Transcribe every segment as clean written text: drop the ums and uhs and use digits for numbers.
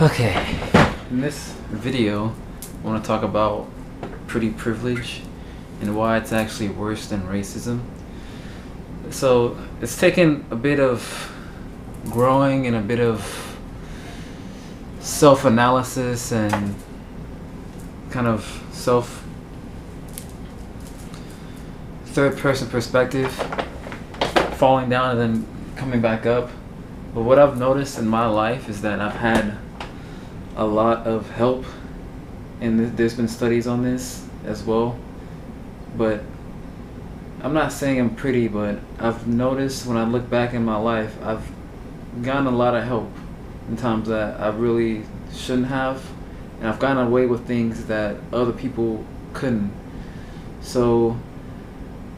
Okay, in this video, I want to talk about pretty privilege and why it's actually worse than racism. So it's taken a bit of growing and a bit of self-analysis and kind of self third-person perspective, falling down and then coming back up. But what I've noticed in my life is that I've had a lot of help, and there's been studies on this as well. But I'm not saying I'm pretty, but I've noticed when I look back in my life, I've gotten a lot of help in times that I really shouldn't have, and I've gotten away with things that other people couldn't. So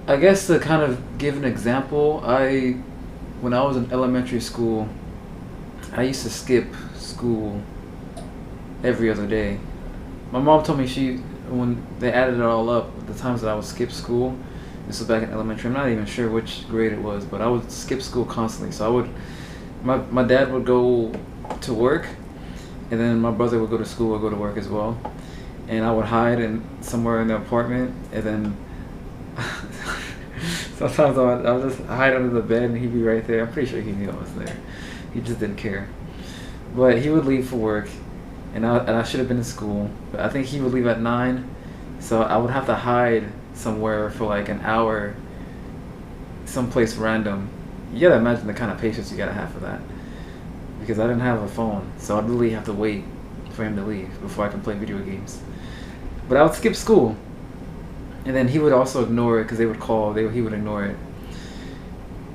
I guess to kind of give an example, when I was in elementary school, I used to skip school every other day. My mom told me when they added it all up, the times that I would skip school, this was back in elementary, I'm not even sure which grade it was, but I would skip school constantly. So my dad would go to work, and then my brother would go to school or go to work as well. And I would hide somewhere in the apartment, and then sometimes I would just hide under the bed and he'd be right there. I'm pretty sure he knew I was there. He just didn't care. But he would leave for work, and I should have been in school. But I think he would leave at 9, so I would have to hide somewhere for like an hour, someplace random. You gotta imagine the kind of patience you gotta have for that. Because I didn't have a phone, so I'd really have to wait for him to leave before I can play video games. But I would skip school. And then he would also ignore it because they would call. He would ignore it.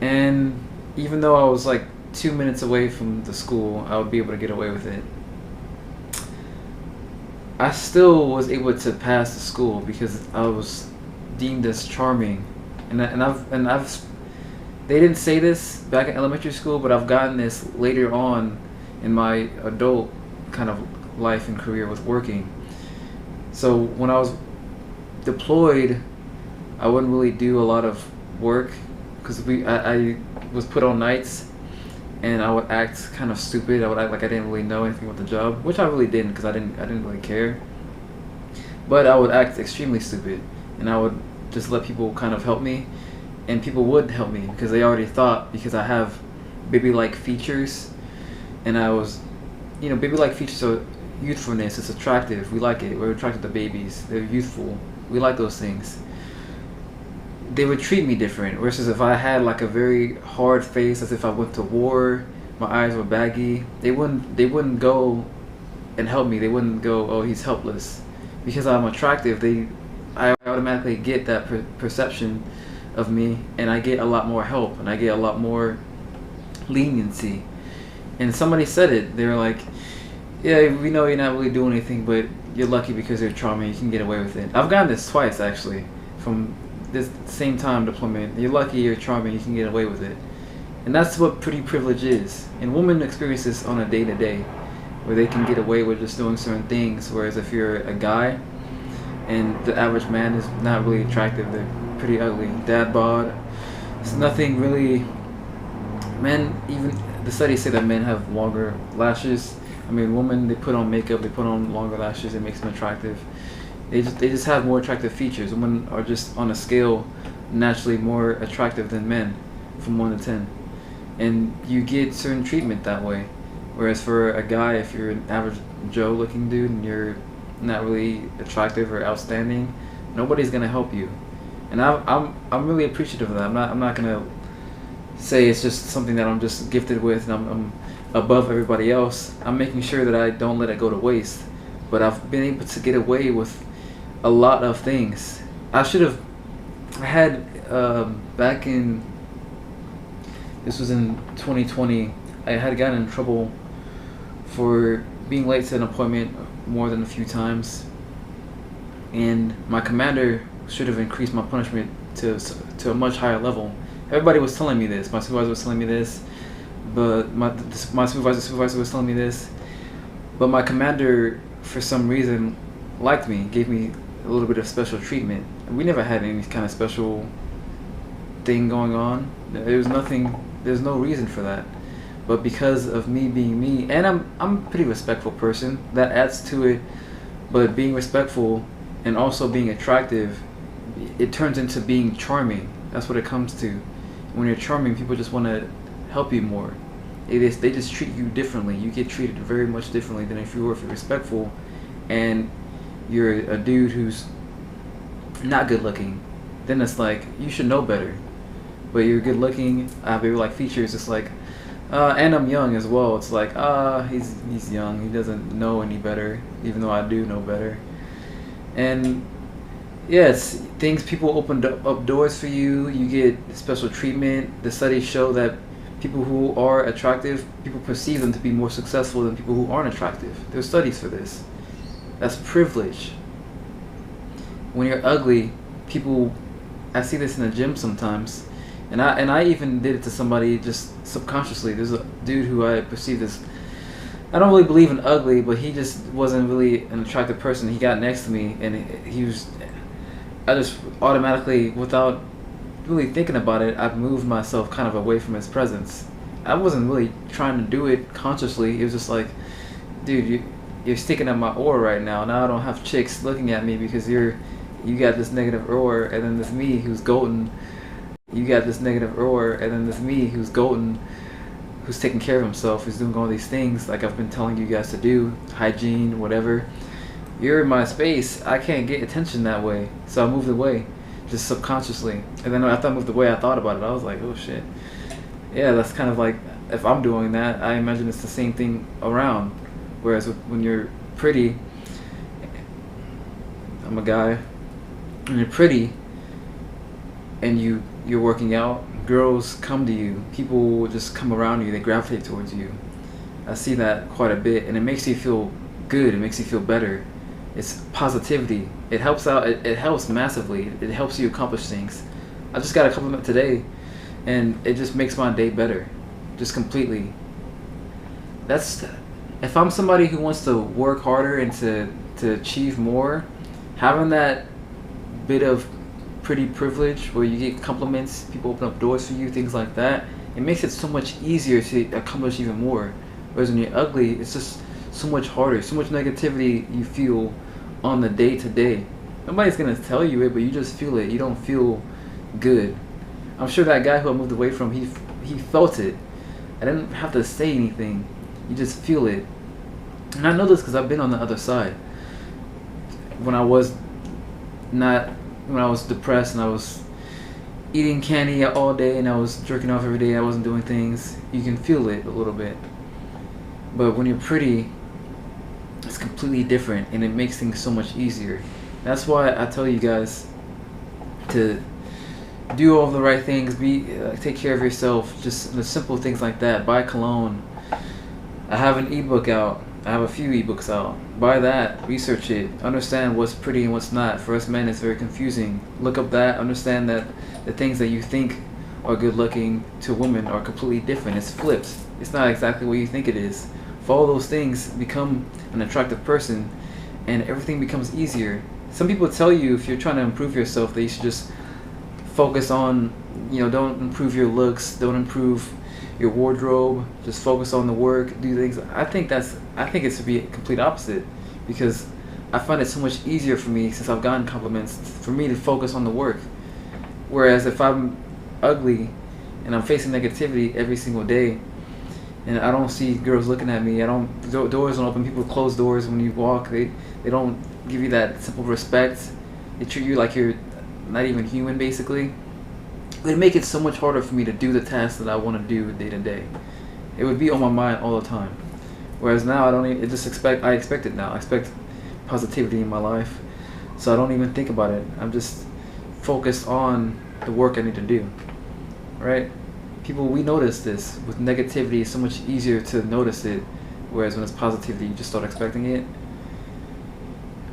And even though I was like 2 minutes away from the school, I would be able to get away with it. I still was able to pass the school because I was deemed as charming. They didn't say this back in elementary school, but I've gotten this later on in my adult kind of life and career with working. So when I was deployed, I wouldn't really do a lot of work because I was put on nights, and I would act kind of stupid. I would act like I didn't really know anything about the job, which I really didn't because I didn't really care. But I would act extremely stupid, and I would just let people kind of help me, and people would help me because they already thought, because I have baby-like features, and I was, baby-like features are youthfulness. It's attractive. We like it. We're attracted to babies. They're youthful. We like those things. They would treat me different. Versus if I had like a very hard face, as if I went to war, my eyes were baggy, they wouldn't go and help me. They wouldn't go, oh, he's helpless. Because I'm attractive, I automatically get that perception of me, and I get a lot more help, and I get a lot more leniency. And somebody said it. They were like, yeah, we know you're not really doing anything, but you're lucky because you're charming, you can get away with it. I've gotten this twice, actually, from this same time deployment. You're lucky, you're charming, you can get away with it. And that's what pretty privilege is. And women experience this on a day-to-day, where they can get away with just doing certain things, whereas if you're a guy, and the average man is not really attractive, they're pretty ugly. Dad bod. It's nothing really. Men, even the studies say that men have longer lashes. I mean, women, they put on makeup, they put on longer lashes, it makes them attractive. They just have more attractive features. Women are just on a scale naturally more attractive than men, from 1 to 10. And you get certain treatment that way. Whereas for a guy, if you're an average Joe looking dude and you're not really attractive or outstanding, nobody's gonna help you. And I'm really appreciative of that. I'm not gonna say it's just something that I'm just gifted with and I'm above everybody else. I'm making sure that I don't let it go to waste. But I've been able to get away with a lot of things. I had back in, this was in 2020, I had gotten in trouble for being late to an appointment more than a few times, and my commander should have increased my punishment to a much higher level. Everybody was telling me this. My supervisor was telling me this, but my supervisor was telling me this, but my commander, for some reason, liked me, gave me a little bit of special treatment. We never had any kind of special thing going on. There's no reason for that. But because of me being me, and I'm a pretty respectful person, that adds to it. But being respectful and also being attractive, it turns into being charming. That's what it comes to. When you're charming, people just want to help you more. They just treat you differently. You get treated very much differently than if you're respectful, and you're a dude who's not good looking. Then it's like you should know better. But you're good looking. I have like features. It's like, and I'm young as well. It's like, he's young. He doesn't know any better, even though I do know better. And yes, things people opened up doors for you. You get special treatment. The studies show that people who are attractive, people perceive them to be more successful than people who aren't attractive. There's studies for this. That's privilege. When you're ugly, people, I see this in the gym sometimes, and I even did it to somebody just subconsciously. There's a dude who I perceived as, I don't really believe in ugly, but he just wasn't really an attractive person. He got next to me, and I just automatically, without really thinking about it, I moved myself kind of away from his presence. I wasn't really trying to do it consciously. It was just like, dude, you're sticking at my aura right now. Now I don't have chicks looking at me because you got this negative aura, and then there's me who's golden. You got this negative aura, and then there's me who's golden, who's taking care of himself, who's doing all these things like I've been telling you guys to do, hygiene, whatever. You're in my space. I can't get attention that way, so I moved away, just subconsciously. And then after I moved away, I thought about it. I was like, oh shit. Yeah, that's kind of like, if I'm doing that, I imagine it's the same thing around. Whereas when you're pretty, I'm a guy, when you're pretty and you're working out, girls come to you. People will just come around you. They gravitate towards you. I see that quite a bit, and it makes you feel good. It makes you feel better. It's positivity. It helps out. It helps massively. It helps you accomplish things. I just got a compliment today, and it just makes my day better, just completely. That's, if I'm somebody who wants to work harder and to achieve more, having that bit of pretty privilege where you get compliments, people open up doors for you, things like that, it makes it so much easier to accomplish even more. Whereas when you're ugly, it's just so much harder, so much negativity you feel on the day to day. Nobody's gonna tell you it, but you just feel it. You don't feel good. I'm sure that guy who I moved away from, he felt it. I didn't have to say anything. You just feel it. And I know this because I've been on the other side. When I was depressed and I was eating candy all day and I was jerking off every day, I wasn't doing things, you can feel it a little bit. But when you're pretty, it's completely different, and it makes things so much easier. That's why I tell you guys to do all the right things, take care of yourself, just the simple things like that. Buy cologne. I have an ebook out. I have a few ebooks out. Buy that, research it, understand what's pretty and what's not. For us men, it's very confusing. Look up that, understand that the things that you think are good looking to women are completely different. It's flipped. It's not exactly what you think it is. Follow those things, become an attractive person, and everything becomes easier. Some people tell you if you're trying to improve yourself that you should just focus on, don't improve your looks, don't improve your wardrobe, just focus on the work, do things. I think it should be a complete opposite, because I find it so much easier for me, since I've gotten compliments, for me to focus on the work. Whereas if I'm ugly and I'm facing negativity every single day, and I don't see girls looking at me, doors don't open, people close doors when you walk, they don't give you that simple respect, they treat you like you're not even human, basically. It would make it so much harder for me to do the tasks that I want to do day to day. It would be on my mind all the time. Whereas now I expect it now. I expect positivity in my life, so I don't even think about it. I'm just focused on the work I need to do, right? People, we notice this. With negativity, it's so much easier to notice it, whereas when it's positivity, you just start expecting it.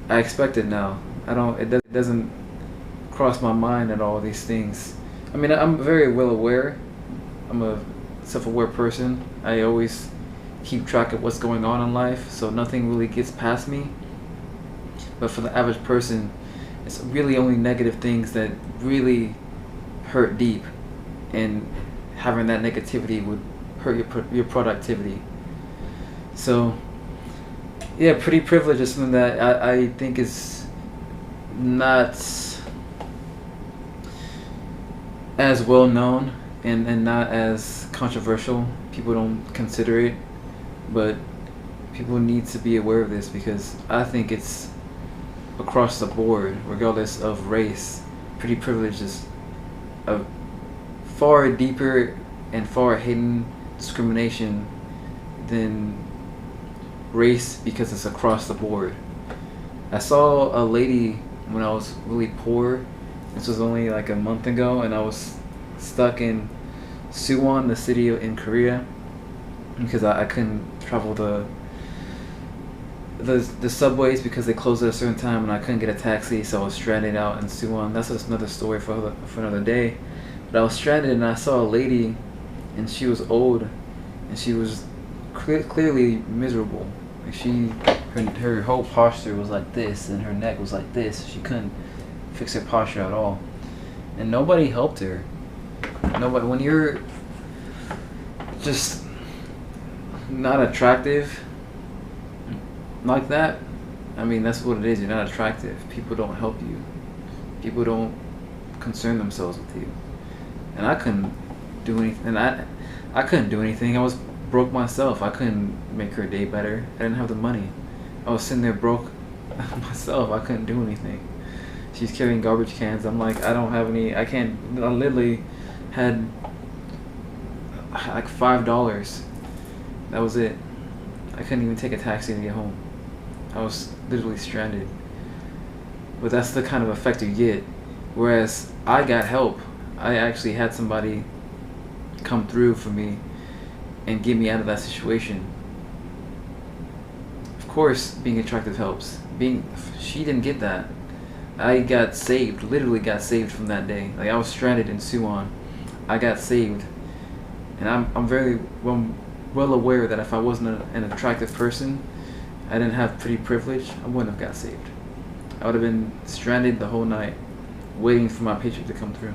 I expect it now. It doesn't cross my mind at all, these things. I mean, I'm very well aware. I'm a self-aware person. I always keep track of what's going on in life, so nothing really gets past me. But for the average person, it's really only negative things that really hurt deep, and having that negativity would hurt your productivity. So yeah, pretty privilege is something that I think is not as well known and not as controversial. People don't consider it, but people need to be aware of this because I think it's across the board, regardless of race. Pretty privilege is a far deeper and far hidden discrimination than race because it's across the board. I saw a lady when I was really poor. This was only like a month ago, and I was stuck in Suwon, the city in Korea, because I couldn't travel the subways because they closed at a certain time, and I couldn't get a taxi, so I was stranded out in Suwon. That's just another story for another day. But I was stranded, and I saw a lady, and she was old, and she was clearly miserable. Like her whole posture was like this, and her neck was like this. She couldn't fix her posture at all, and nobody helped her. Nobody. When you're just not attractive like that, I mean, that's what it is. You're not attractive. People don't help you. People don't concern themselves with you. And I couldn't do anything. And I couldn't do anything. I was broke myself. I couldn't make her day better. I didn't have the money. I was sitting there broke myself. I couldn't do anything. She's carrying garbage cans. I'm like, I don't have any. I can't. I literally had like $5. That was it. I couldn't even take a taxi to get home. I was literally stranded. But that's the kind of effect you get. Whereas I got help. I actually had somebody come through for me and get me out of that situation. Of course, being attractive helps. She didn't get that. I got saved, literally got saved from that day. Like, I was stranded in Suwon. I got saved. And I'm very well aware that if I wasn't an attractive person, I didn't have pretty privilege, I wouldn't have got saved. I would have been stranded the whole night, waiting for my paycheck to come through.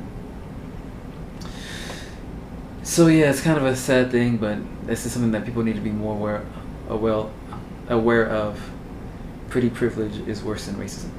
So yeah, it's kind of a sad thing, but this is something that people need to be more aware of. Pretty privilege is worse than racism.